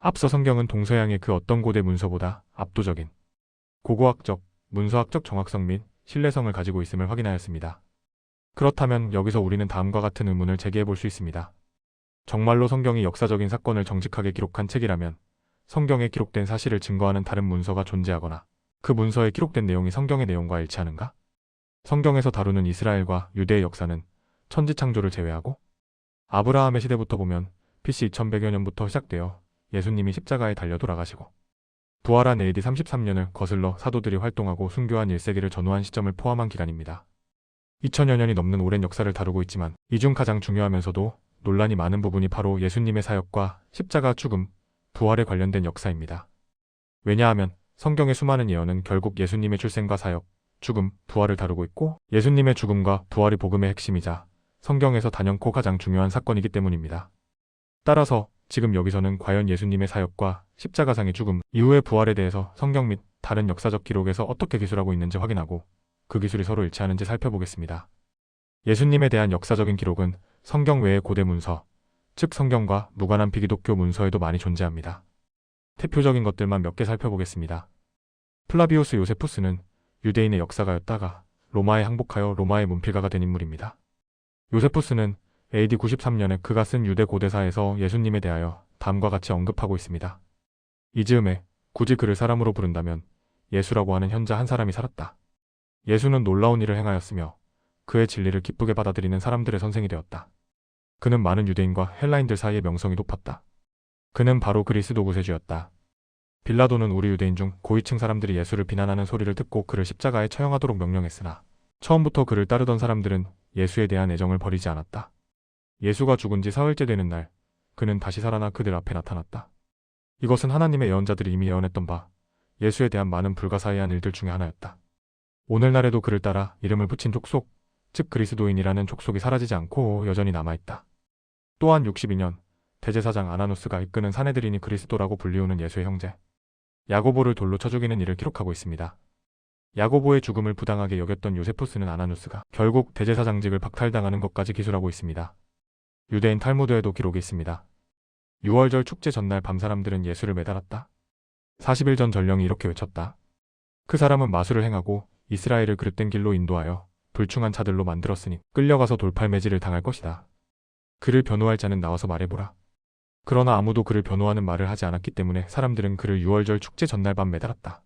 앞서 성경은 동서양의 그 어떤 고대 문서보다 압도적인 고고학적, 문서학적 정확성 및 신뢰성을 가지고 있음을 확인하였습니다. 그렇다면 여기서 우리는 다음과 같은 의문을 제기해 볼 수 있습니다. 정말로 성경이 역사적인 사건을 정직하게 기록한 책이라면 성경에 기록된 사실을 증거하는 다른 문서가 존재하거나 그 문서에 기록된 내용이 성경의 내용과 일치하는가? 성경에서 다루는 이스라엘과 유대의 역사는 천지창조를 제외하고 아브라함의 시대부터 보면 BC 2100여 년부터 시작되어 예수님이 십자가에 달려 돌아가시고 부활한 AD 33년을 거슬러 사도들이 활동하고 순교한 1세기를 전후한 시점을 포함한 기간입니다. 2000여 년이 넘는 오랜 역사를 다루고 있지만 이 중 가장 중요하면서도 논란이 많은 부분이 바로 예수님의 사역과 십자가 죽음, 부활에 관련된 역사입니다. 왜냐하면 성경의 수많은 예언은 결국 예수님의 출생과 사역, 죽음, 부활을 다루고 있고 예수님의 죽음과 부활이 복음의 핵심이자 성경에서 단연코 가장 중요한 사건이기 때문입니다. 따라서 지금 여기서는 과연 예수님의 사역과 십자가상의 죽음 이후의 부활에 대해서 성경 및 다른 역사적 기록에서 어떻게 기술하고 있는지 확인하고 그 기술이 서로 일치하는지 살펴보겠습니다. 예수님에 대한 역사적인 기록은 성경 외의 고대 문서, 즉 성경과 무관한 비기독교 문서에도 많이 존재합니다. 대표적인 것들만 몇 개 살펴보겠습니다. 플라비우스 요세푸스는 유대인의 역사가였다가 로마에 항복하여 로마의 문필가가 된 인물입니다. 요세푸스는 AD 93년에 그가 쓴 유대 고대사에서 예수님에 대하여 다음과 같이 언급하고 있습니다. 이 즈음에 굳이 그를 사람으로 부른다면 예수라고 하는 현자 한 사람이 살았다. 예수는 놀라운 일을 행하였으며 그의 진리를 기쁘게 받아들이는 사람들의 선생이 되었다. 그는 많은 유대인과 헬라인들 사이의 명성이 높았다. 그는 바로 그리스도 구세주였다. 빌라도는 우리 유대인 중 고위층 사람들이 예수를 비난하는 소리를 듣고 그를 십자가에 처형하도록 명령했으나 처음부터 그를 따르던 사람들은 예수에 대한 애정을 버리지 않았다. 예수가 죽은 지 사흘째 되는 날, 그는 다시 살아나 그들 앞에 나타났다. 이것은 하나님의 예언자들이 이미 예언했던 바 예수에 대한 많은 불가사의한 일들 중에 하나였다. 오늘날에도 그를 따라 이름을 붙인 족속, 즉 그리스도인이라는 족속이 사라지지 않고 여전히 남아있다. 또한 62년 대제사장 아나누스가 이끄는 사내들인이 그리스도라고 불리우는 예수의 형제 야고보를 돌로 쳐 죽이는 일을 기록하고 있습니다. 야고보의 죽음을 부당하게 여겼던 요세푸스는 아나누스가 결국 대제사장직을 박탈당하는 것까지 기술하고 있습니다. 유대인 탈무드에도 기록이 있습니다. 6월절 축제 전날 밤 사람들은 예수를 매달았다. 40일 전 전령이 이렇게 외쳤다. 그 사람은 마술을 행하고 이스라엘을 그릇된 길로 인도하여 불충한 자들로 만들었으니 끌려가서 돌팔매질을 당할 것이다. 그를 변호할 자는 나와서 말해보라. 그러나 아무도 그를 변호하는 말을 하지 않았기 때문에 사람들은 그를 6월절 축제 전날 밤 매달았다.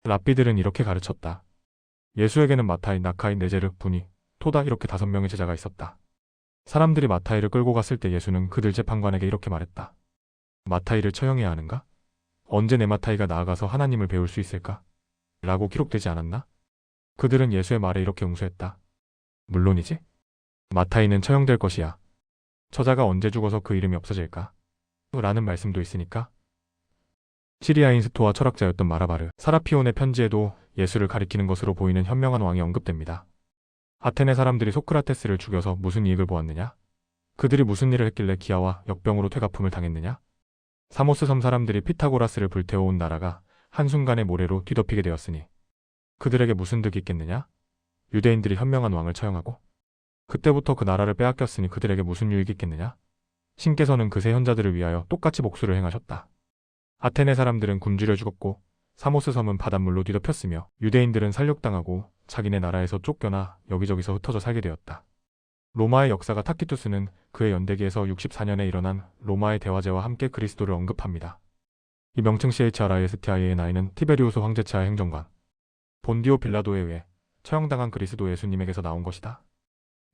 랍비들은 이렇게 가르쳤다. 예수에게는 마타이, 나카이, 네제르, 부니, 토다 이렇게 5명의 제자가 있었다. 사람들이 마타이를 끌고 갔을 때 예수는 그들 재판관에게 이렇게 말했다. 마타이를 처형해야 하는가? 언제 내 마타이가 나아가서 하나님을 배울 수 있을까? 라고 기록되지 않았나? 그들은 예수의 말에 이렇게 응수했다. 물론이지. 마타이는 처형될 것이야. 저자가 언제 죽어서 그 이름이 없어질까? 라는 말씀도 있으니까. 시리아인 스토아 철학자였던 마라바르, 사라피온의 편지에도 예수를 가리키는 것으로 보이는 현명한 왕이 언급됩니다. 아테네 사람들이 소크라테스를 죽여서 무슨 이익을 보았느냐? 그들이 무슨 일을 했길래 기아와 역병으로 퇴가품을 당했느냐? 사모스 섬 사람들이 피타고라스를 불태워온 나라가 한순간에 모래로 뒤덮이게 되었으니 그들에게 무슨 득이 있겠느냐? 유대인들이 현명한 왕을 처형하고 그때부터 그 나라를 빼앗겼으니 그들에게 무슨 유익이 있겠느냐? 신께서는 그 세 현자들을 위하여 똑같이 복수를 행하셨다. 아테네 사람들은 굶주려 죽었고 사모스 섬은 바닷물로 뒤덮였으며 유대인들은 살육당하고 자기네 나라에서 쫓겨나 여기저기서 흩어져 살게 되었다. 로마의 역사가 타키투스는 그의 연대기에서 64년에 일어난 로마의 대화제와 함께 그리스도를 언급합니다. 이 명칭 CHRISTI의 나이는 티베리우스 황제차의 행정관 본디오 빌라도에 의해 처형당한 그리스도 예수님에게서 나온 것이다.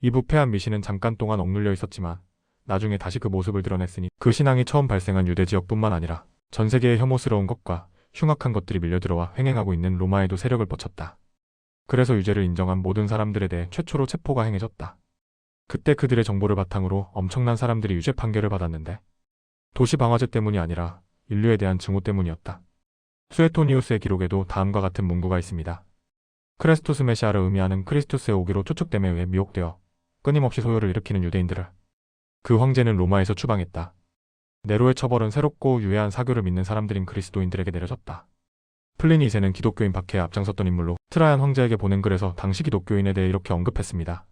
이 부패한 미신은 잠깐 동안 억눌려 있었지만 나중에 다시 그 모습을 드러냈으니 그 신앙이 처음 발생한 유대 지역뿐만 아니라 전 세계의 혐오스러운 것과 흉악한 것들이 밀려들어와 횡행하고 있는 로마에도 세력을 뻗쳤다. 그래서 유죄를 인정한 모든 사람들에 대해 최초로 체포가 행해졌다. 그때 그들의 정보를 바탕으로 엄청난 사람들이 유죄 판결을 받았는데 도시 방화제 때문이 아니라 인류에 대한 증오 때문이었다. 수에토니우스의 기록에도 다음과 같은 문구가 있습니다. 크레스토스 메시아를 의미하는 크리스투스의 오기로 쫓죽됨에 의해 미혹되어 끊임없이 소요를 일으키는 유대인들을 그 황제는 로마에서 추방했다. 네로의 처벌은 새롭고 유해한 사교를 믿는 사람들인 그리스도인들에게 내려졌다. 플리니 2세는 기독교인 박해에 앞장섰던 인물로 트라얀 황제에게 보낸 글에서 당시 기독교인에 대해 이렇게 언급했습니다.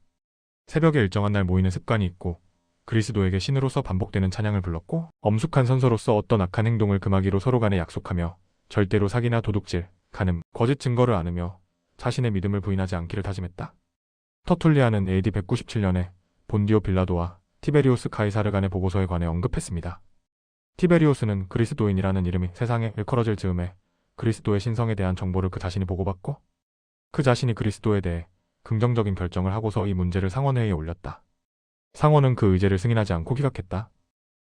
새벽에 일정한 날 모이는 습관이 있고 그리스도에게 신으로서 반복되는 찬양을 불렀고 엄숙한 선서로서 어떤 악한 행동을 금하기로 서로 간에 약속하며 절대로 사기나 도둑질, 간음, 거짓 증거를 안으며 자신의 믿음을 부인하지 않기를 다짐했다. 터툴리안은 AD 197년에 본디오 빌라도와 티베리우스 카이사르 간의 보고서에 관해 언급했습니다. 티베리우스는 그리스도인이라는 이름이 세상에 일컬어질 즈음에 그리스도의 신성에 대한 정보를 그 자신이 보고받고 그 자신이 그리스도에 대해 긍정적인 결정을 하고서 이 문제를 상원회의에 올렸다. 상원은 그 의제를 승인하지 않고 기각했다.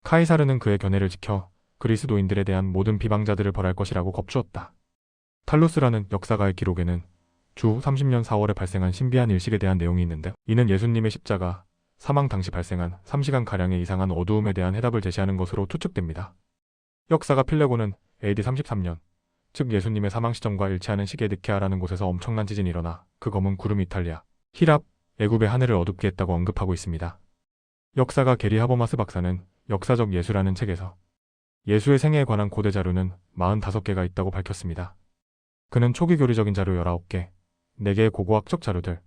카이사르는 그의 견해를 지켜 그리스도인들에 대한 모든 비방자들을 벌할 것이라고 겁주었다. 탈루스라는 역사가의 기록에는 주 30년 4월에 발생한 신비한 일식에 대한 내용이 있는데 이는 예수님의 십자가 사망 당시 발생한 3시간가량의 이상한 어두움에 대한 해답을 제시하는 것으로 추측됩니다. 역사가 필레고는 AD 33년, 즉 예수님의 사망 시점과 일치하는 시기에 니케아라는 곳에서 엄청난 지진이 일어나 그 검은 구름이 이탈리아, 히랍, 애굽의 하늘을 어둡게 했다고 언급하고 있습니다. 역사가 게리 하버마스 박사는 역사적 예수라는 책에서 예수의 생애에 관한 고대 자료는 45개가 있다고 밝혔습니다. 그는 초기 교리적인 자료 19개, 4개의 고고학적 자료들,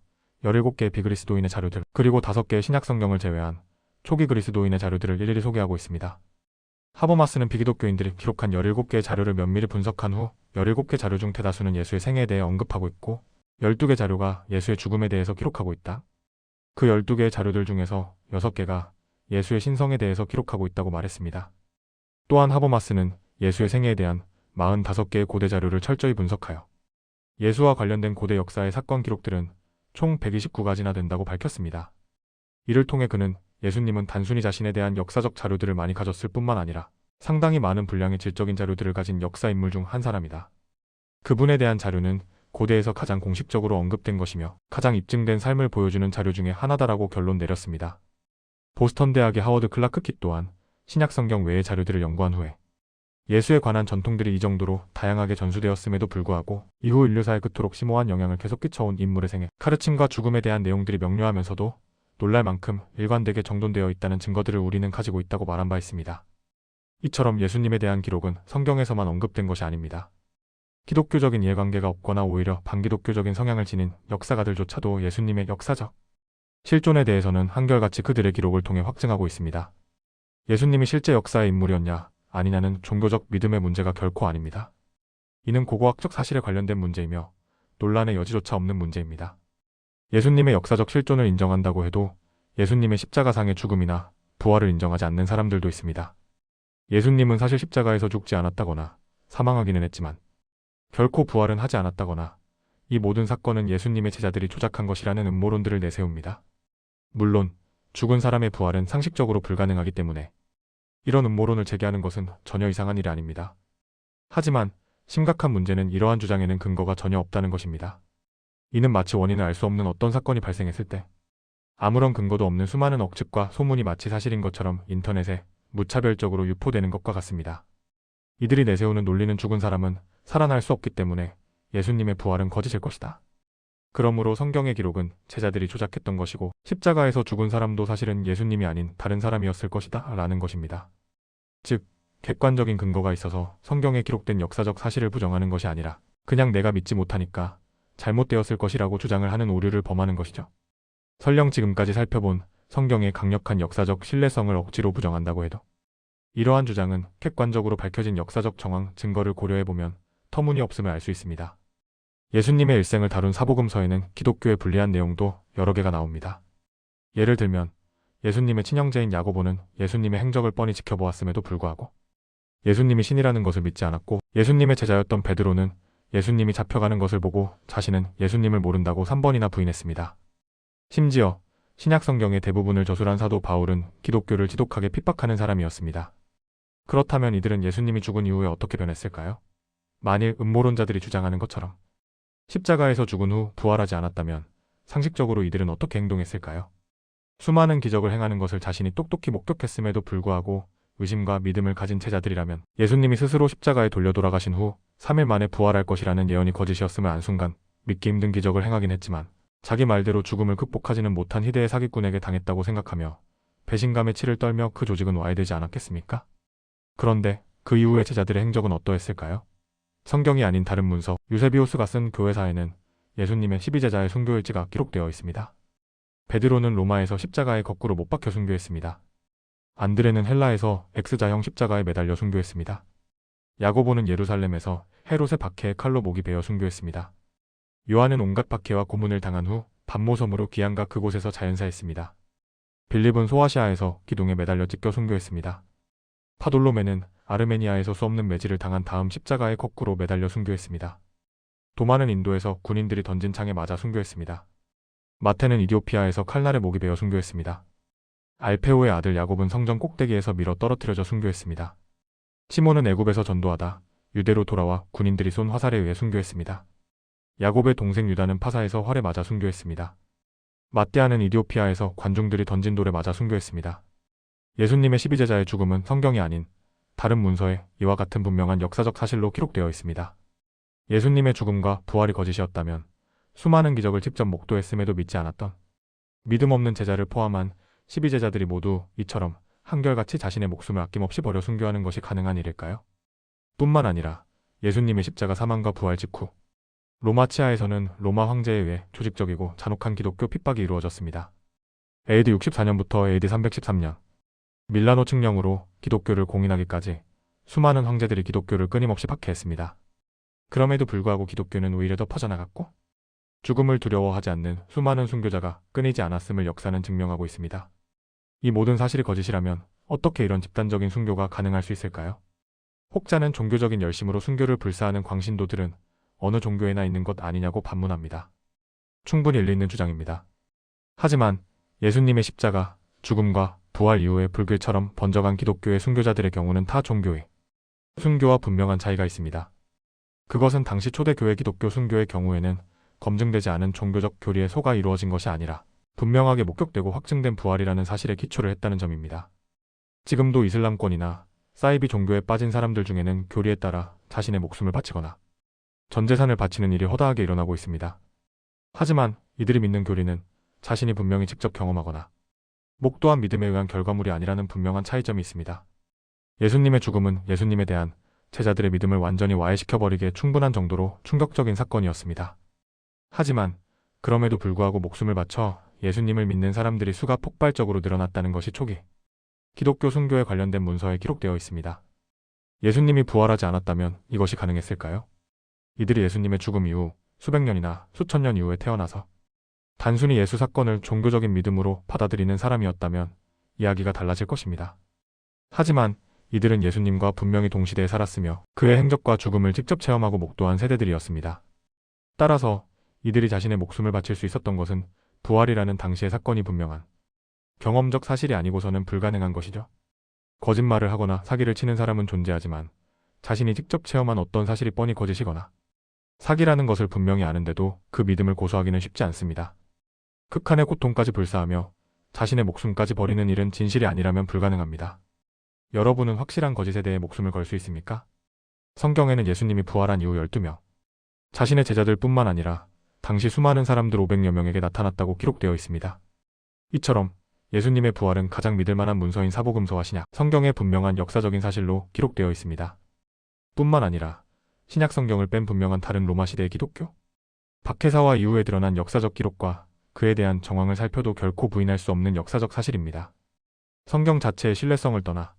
17개의 비그리스도인의 자료들, 그리고 5개의 신약성경을 제외한 초기 그리스도인의 자료들을 일일이 소개하고 있습니다. 하버마스는 비기독교인들이 기록한 17개의 자료를 면밀히 분석한 후 17개 자료 중 대다수는 예수의 생애에 대해 언급하고 있고 12개 자료가 예수의 죽음에 대해서 기록하고 있다. 그 12개의 자료들 중에서 6개가 예수의 신성에 대해서 기록하고 있다고 말했습니다. 또한 하버마스는 예수의 생애에 대한 45개의 고대 자료를 철저히 분석하여 예수와 관련된 고대 역사의 사건 기록들은 총 129가지나 된다고 밝혔습니다. 이를 통해 그는 예수님은 단순히 자신에 대한 역사적 자료들을 많이 가졌을 뿐만 아니라 상당히 많은 분량의 질적인 자료들을 가진 역사 인물 중 한 사람이다. 그분에 대한 자료는 고대에서 가장 공식적으로 언급된 것이며 가장 입증된 삶을 보여주는 자료 중에 하나다라고 결론 내렸습니다. 보스턴 대학의 하워드 클라크 킷 또한 신약성경 외의 자료들을 연구한 후에 예수에 관한 전통들이 이 정도로 다양하게 전수되었음에도 불구하고 이후 인류사에 그토록 심오한 영향을 계속 끼쳐온 인물의 생애, 가르침과 죽음에 대한 내용들이 명료하면서도 놀랄 만큼 일관되게 정돈되어 있다는 증거들을 우리는 가지고 있다고 말한 바 있습니다. 이처럼 예수님에 대한 기록은 성경에서만 언급된 것이 아닙니다. 기독교적인 이해관계가 없거나 오히려 반기독교적인 성향을 지닌 역사가들조차도 예수님의 역사적 실존에 대해서는 한결같이 그들의 기록을 통해 확증하고 있습니다. 예수님이 실제 역사의 인물이었냐 아니냐는 종교적 믿음의 문제가 결코 아닙니다. 이는 고고학적 사실에 관련된 문제이며 논란의 여지조차 없는 문제입니다. 예수님의 역사적 실존을 인정한다고 해도 예수님의 십자가상의 죽음이나 부활을 인정하지 않는 사람들도 있습니다. 예수님은 사실 십자가에서 죽지 않았다거나 사망하기는 했지만 결코 부활은 하지 않았다거나 이 모든 사건은 예수님의 제자들이 조작한 것이라는 음모론들을 내세웁니다. 물론 죽은 사람의 부활은 상식적으로 불가능하기 때문에 이런 음모론을 제기하는 것은 전혀 이상한 일이 아닙니다. 하지만 심각한 문제는 이러한 주장에는 근거가 전혀 없다는 것입니다. 이는 마치 원인을 알 수 없는 어떤 사건이 발생했을 때 아무런 근거도 없는 수많은 억측과 소문이 마치 사실인 것처럼 인터넷에 무차별적으로 유포되는 것과 같습니다. 이들이 내세우는 논리는 죽은 사람은 살아날 수 없기 때문에 예수님의 부활은 거짓일 것이다. 그러므로 성경의 기록은 제자들이 조작했던 것이고 십자가에서 죽은 사람도 사실은 예수님이 아닌 다른 사람이었을 것이다 라는 것입니다. 즉, 객관적인 근거가 있어서 성경에 기록된 역사적 사실을 부정하는 것이 아니라 그냥 내가 믿지 못하니까 잘못되었을 것이라고 주장을 하는 오류를 범하는 것이죠. 설령 지금까지 살펴본 성경의 강력한 역사적 신뢰성을 억지로 부정한다고 해도 이러한 주장은 객관적으로 밝혀진 역사적 정황, 증거를 고려해보면 터무니없음을 알 수 있습니다. 예수님의 일생을 다룬 사복음서에는 기독교에 불리한 내용도 여러 개가 나옵니다. 예를 들면 예수님의 친형제인 야고보는 예수님의 행적을 뻔히 지켜보았음에도 불구하고 예수님이 신이라는 것을 믿지 않았고 예수님의 제자였던 베드로는 예수님이 잡혀가는 것을 보고 자신은 예수님을 모른다고 3번이나 부인했습니다. 심지어 신약성경의 대부분을 저술한 사도 바울은 기독교를 지독하게 핍박하는 사람이었습니다. 그렇다면 이들은 예수님이 죽은 이후에 어떻게 변했을까요? 만일 음모론자들이 주장하는 것처럼 십자가에서 죽은 후 부활하지 않았다면 상식적으로 이들은 어떻게 행동했을까요? 수많은 기적을 행하는 것을 자신이 똑똑히 목격했음에도 불구하고 의심과 믿음을 가진 제자들이라면 예수님이 스스로 십자가에 돌려 돌아가신 후 3일 만에 부활할 것이라는 예언이 거짓이었음을 안 순간 믿기 힘든 기적을 행하긴 했지만 자기 말대로 죽음을 극복하지는 못한 희대의 사기꾼에게 당했다고 생각하며 배신감에 치를 떨며 그 조직은 와해되지 않았겠습니까? 그런데 그 이후의 제자들의 행적은 어떠했을까요? 성경이 아닌 다른 문서 유세비우스가 쓴 교회사에는 예수님의 12제자의 순교일지가 기록되어 있습니다. 베드로는 로마에서 십자가에 거꾸로 못 박혀 순교했습니다. 안드레는 헬라에서 X자형 십자가에 매달려 순교했습니다. 야고보는 예루살렘에서 헤롯의 박해에 칼로 목이 베어 순교했습니다. 요한은 온갖 박해와 고문을 당한 후 반모섬으로 귀양가 그곳에서 자연사했습니다. 빌립은 소아시아에서 기둥에 매달려 찢겨 순교했습니다. 파돌로메는 아르메니아에서 수없는 매질을 당한 다음 십자가에 거꾸로 매달려 순교했습니다. 도마는 인도에서 군인들이 던진 창에 맞아 순교했습니다. 마태는 이디오피아에서 칼날에 목이 베어 순교했습니다. 알페오의 아들 야곱은 성전 꼭대기에서 밀어 떨어뜨려져 순교했습니다. 시몬은 애굽에서 전도하다 유대로 돌아와 군인들이 쏜 화살에 의해 순교했습니다. 야곱의 동생 유다는 파사에서 활에 맞아 순교했습니다. 마띠아는 이디오피아에서 관중들이 던진 돌에 맞아 순교했습니다. 예수님의 12제자의 죽음은 성경이 아닌 다른 문서에 이와 같은 분명한 역사적 사실로 기록되어 있습니다. 예수님의 죽음과 부활이 거짓이었다면 수많은 기적을 직접 목도했음에도 믿지 않았던 믿음 없는 제자를 포함한 12제자들이 모두 이처럼 한결같이 자신의 목숨을 아낌없이 버려 순교하는 것이 가능한 일일까요? 뿐만 아니라 예수님의 십자가 사망과 부활 직후 로마 치하에서는 로마 황제에 의해 조직적이고 잔혹한 기독교 핍박이 이루어졌습니다. AD 64년부터 AD 313년 밀라노 칙령으로 기독교를 공인하기까지 수많은 황제들이 기독교를 끊임없이 박해했습니다. 그럼에도 불구하고 기독교는 오히려 더 퍼져나갔고 죽음을 두려워하지 않는 수많은 순교자가 끊이지 않았음을 역사는 증명하고 있습니다. 이 모든 사실이 거짓이라면 어떻게 이런 집단적인 순교가 가능할 수 있을까요? 혹자는 종교적인 열심으로 순교를 불사하는 광신도들은 어느 종교에나 있는 것 아니냐고 반문합니다. 충분히 일리 있는 주장입니다. 하지만 예수님의 십자가, 죽음과 부활 이후에 불교처럼 번져간 기독교의 순교자들의 경우는 타 종교의 순교와 분명한 차이가 있습니다. 그것은 당시 초대교회 기독교 순교의 경우에는 검증되지 않은 종교적 교리에 속아 이루어진 것이 아니라 분명하게 목격되고 확증된 부활이라는 사실에 기초를 했다는 점입니다. 지금도 이슬람권이나 사이비 종교에 빠진 사람들 중에는 교리에 따라 자신의 목숨을 바치거나 전 재산을 바치는 일이 허다하게 일어나고 있습니다. 하지만 이들이 믿는 교리는 자신이 분명히 직접 경험하거나 목도한 믿음에 의한 결과물이 아니라는 분명한 차이점이 있습니다. 예수님의 죽음은 예수님에 대한 제자들의 믿음을 완전히 와해시켜버리기에 충분한 정도로 충격적인 사건이었습니다. 하지만 그럼에도 불구하고 목숨을 바쳐 예수님을 믿는 사람들이 수가 폭발적으로 늘어났다는 것이 초기 기독교 순교에 관련된 문서에 기록되어 있습니다. 예수님이 부활하지 않았다면 이것이 가능했을까요? 이들이 예수님의 죽음 이후 수백 년이나 수천 년 이후에 태어나서 단순히 예수 사건을 종교적인 믿음으로 받아들이는 사람이었다면 이야기가 달라질 것입니다. 하지만 이들은 예수님과 분명히 동시대에 살았으며 그의 행적과 죽음을 직접 체험하고 목도한 세대들이었습니다. 따라서 이들이 자신의 목숨을 바칠 수 있었던 것은 부활이라는 당시의 사건이 분명한 경험적 사실이 아니고서는 불가능한 것이죠. 거짓말을 하거나 사기를 치는 사람은 존재하지만 자신이 직접 체험한 어떤 사실이 뻔히 거짓이거나 사기라는 것을 분명히 아는데도 그 믿음을 고수하기는 쉽지 않습니다. 극한의 고통까지 불사하며 자신의 목숨까지 버리는 일은 진실이 아니라면 불가능합니다. 여러분은 확실한 거짓에 대해 목숨을 걸 수 있습니까? 성경에는 예수님이 부활한 이후 12명, 자신의 제자들 뿐만 아니라 당시 수많은 사람들 500여 명에게 나타났다고 기록되어 있습니다. 이처럼 예수님의 부활은 가장 믿을 만한 문서인 사복음서와 신약, 성경의 분명한 역사적인 사실로 기록되어 있습니다. 뿐만 아니라 신약 성경을 뺀 분명한 다른 로마 시대의 기독교, 박해사와 이후에 드러난 역사적 기록과 그에 대한 정황을 살펴도 결코 부인할 수 없는 역사적 사실입니다. 성경 자체의 신뢰성을 떠나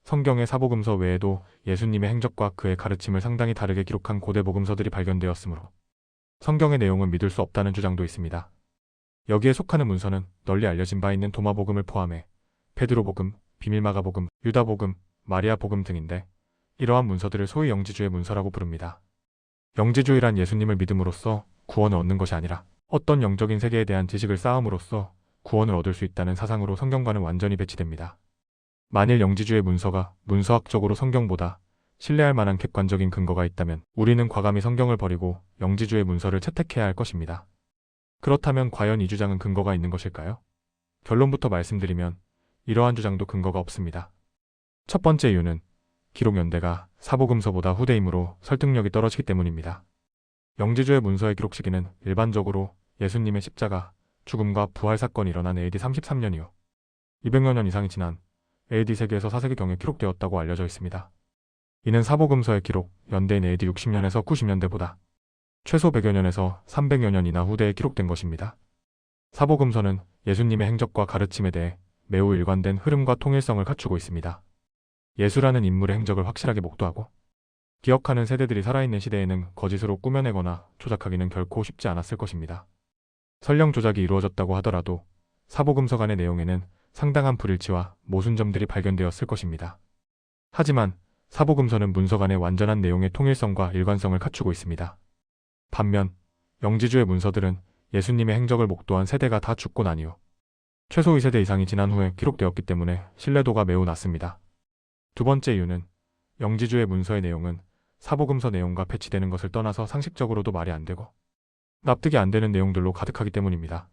성경의 사복음서 외에도 예수님의 행적과 그의 가르침을 상당히 다르게 기록한 고대 복음서들이 발견되었으므로 성경의 내용은 믿을 수 없다는 주장도 있습니다. 여기에 속하는 문서는 널리 알려진 바 있는 도마복음을 포함해 베드로복음, 비밀마가복음, 유다복음, 마리아복음 등인데 이러한 문서들을 소위 영지주의 문서라고 부릅니다. 영지주의란 예수님을 믿음으로써 구원을 얻는 것이 아니라 어떤 영적인 세계에 대한 지식을 쌓음으로써 구원을 얻을 수 있다는 사상으로 성경과는 완전히 배치됩니다. 만일 영지주의 문서가 문서학적으로 성경보다 신뢰할 만한 객관적인 근거가 있다면 우리는 과감히 성경을 버리고 영지주의 문서를 채택해야 할 것입니다. 그렇다면 과연 이 주장은 근거가 있는 것일까요? 결론부터 말씀드리면 이러한 주장도 근거가 없습니다. 첫 번째 이유는 기록 연대가 사복음서보다 후대이므로 설득력이 떨어지기 때문입니다. 영지주의 문서의 기록 시기는 일반적으로 예수님의 십자가, 죽음과 부활 사건이 일어난 AD 33년 이후 200여 년 이상이 지난 AD 세기에서 4세기경에 기록되었다고 알려져 있습니다. 이는 사복음서의 기록, 연대인 AD 60년에서 90년대보다 최소 100여 년에서 300여 년이나 후대에 기록된 것입니다. 사복음서는 예수님의 행적과 가르침에 대해 매우 일관된 흐름과 통일성을 갖추고 있습니다. 예수라는 인물의 행적을 확실하게 목도하고 기억하는 세대들이 살아있는 시대에는 거짓으로 꾸며내거나 조작하기는 결코 쉽지 않았을 것입니다. 설령 조작이 이루어졌다고 하더라도 사복음서간의 내용에는 상당한 불일치와 모순점들이 발견되었을 것입니다. 하지만 사복음서는 문서간의 완전한 내용의 통일성과 일관성을 갖추고 있습니다. 반면 영지주의 문서들은 예수님의 행적을 목도한 세대가 다 죽고 난 이후 최소 2세대 이상이 지난 후에 기록되었기 때문에 신뢰도가 매우 낮습니다. 두 번째 이유는 영지주의 문서의 내용은 사복음서 내용과 배치되는 것을 떠나서 상식적으로도 말이 안 되고 납득이 안 되는 내용들로 가득하기 때문입니다.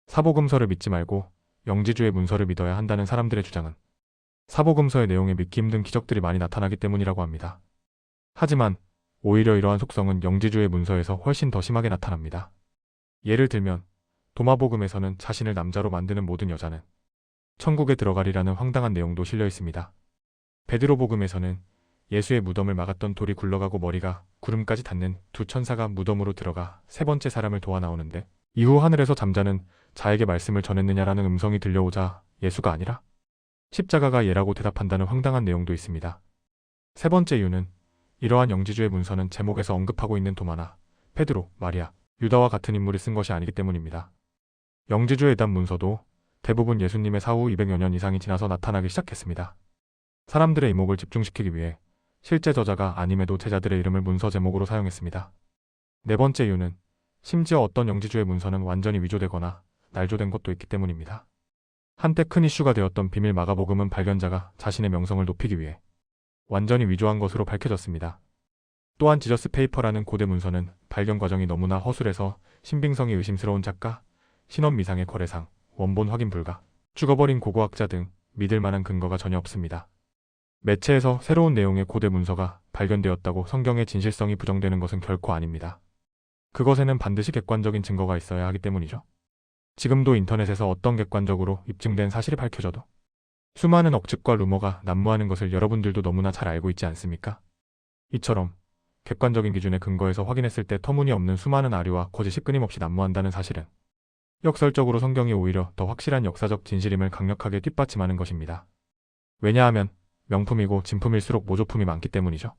사복음서를 믿지 말고 영지주의 문서를 믿어야 한다는 사람들의 주장은 사복음서의 내용에 믿기 힘든 기적들이 많이 나타나기 때문이라고 합니다. 하지만 오히려 이러한 속성은 영지주의 문서에서 훨씬 더 심하게 나타납니다. 예를 들면 도마복음에서는 자신을 남자로 만드는 모든 여자는 천국에 들어가리라는 황당한 내용도 실려 있습니다. 베드로복음에서는 예수의 무덤을 막았던 돌이 굴러가고 머리가 구름까지 닿는 두 천사가 무덤으로 들어가 세 번째 사람을 도와 나오는데 이후 하늘에서 잠자는 자에게 말씀을 전했느냐라는 음성이 들려오자 예수가 아니라 십자가가 얘라고 대답한다는 황당한 내용도 있습니다. 세 번째 이유는 이러한 영지주의 문서는 제목에서 언급하고 있는 도마나 베드로, 마리아, 유다와 같은 인물이 쓴 것이 아니기 때문입니다. 영지주의 이단 문서도 대부분 예수님의 사후 200여 년 이상이 지나서 나타나기 시작했습니다. 사람들의 이목을 집중시키기 위해 실제 저자가 아님에도 제자들의 이름을 문서 제목으로 사용했습니다. 네 번째 이유는 심지어 어떤 영지주의 문서는 완전히 위조되거나 날조된 것도 있기 때문입니다. 한때 큰 이슈가 되었던 비밀 마가복음은 발견자가 자신의 명성을 높이기 위해 완전히 위조한 것으로 밝혀졌습니다. 또한 지저스 페이퍼라는 고대 문서는 발견 과정이 너무나 허술해서 신빙성이 의심스러운 작가, 신원 미상의 거래상, 원본 확인 불가, 죽어버린 고고학자 등 믿을 만한 근거가 전혀 없습니다. 매체에서 새로운 내용의 고대 문서가 발견되었다고 성경의 진실성이 부정되는 것은 결코 아닙니다. 그것에는 반드시 객관적인 증거가 있어야 하기 때문이죠. 지금도 인터넷에서 어떤 객관적으로 입증된 사실이 밝혀져도 수많은 억측과 루머가 난무하는 것을 여러분들도 너무나 잘 알고 있지 않습니까? 이처럼 객관적인 기준의 근거에서 확인했을 때 터무니없는 수많은 아류와 거짓이 끊임없이 난무한다는 사실은 역설적으로 성경이 오히려 더 확실한 역사적 진실임을 강력하게 뒷받침하는 것입니다. 왜냐하면 명품이고 진품일수록 모조품이 많기 때문이죠.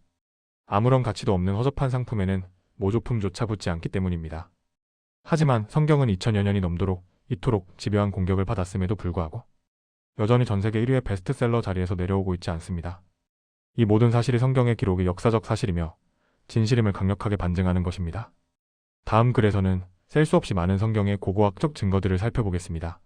아무런 가치도 없는 허접한 상품에는 모조품조차 붙지 않기 때문입니다. 하지만 성경은 2000여 년이 넘도록 이토록 집요한 공격을 받았음에도 불구하고 여전히 전세계 1위의 베스트셀러 자리에서 내려오고 있지 않습니다. 이 모든 사실이 성경의 기록이 역사적 사실이며 진실임을 강력하게 반증하는 것입니다. 다음 글에서는 셀 수 없이 많은 성경의 고고학적 증거들을 살펴보겠습니다.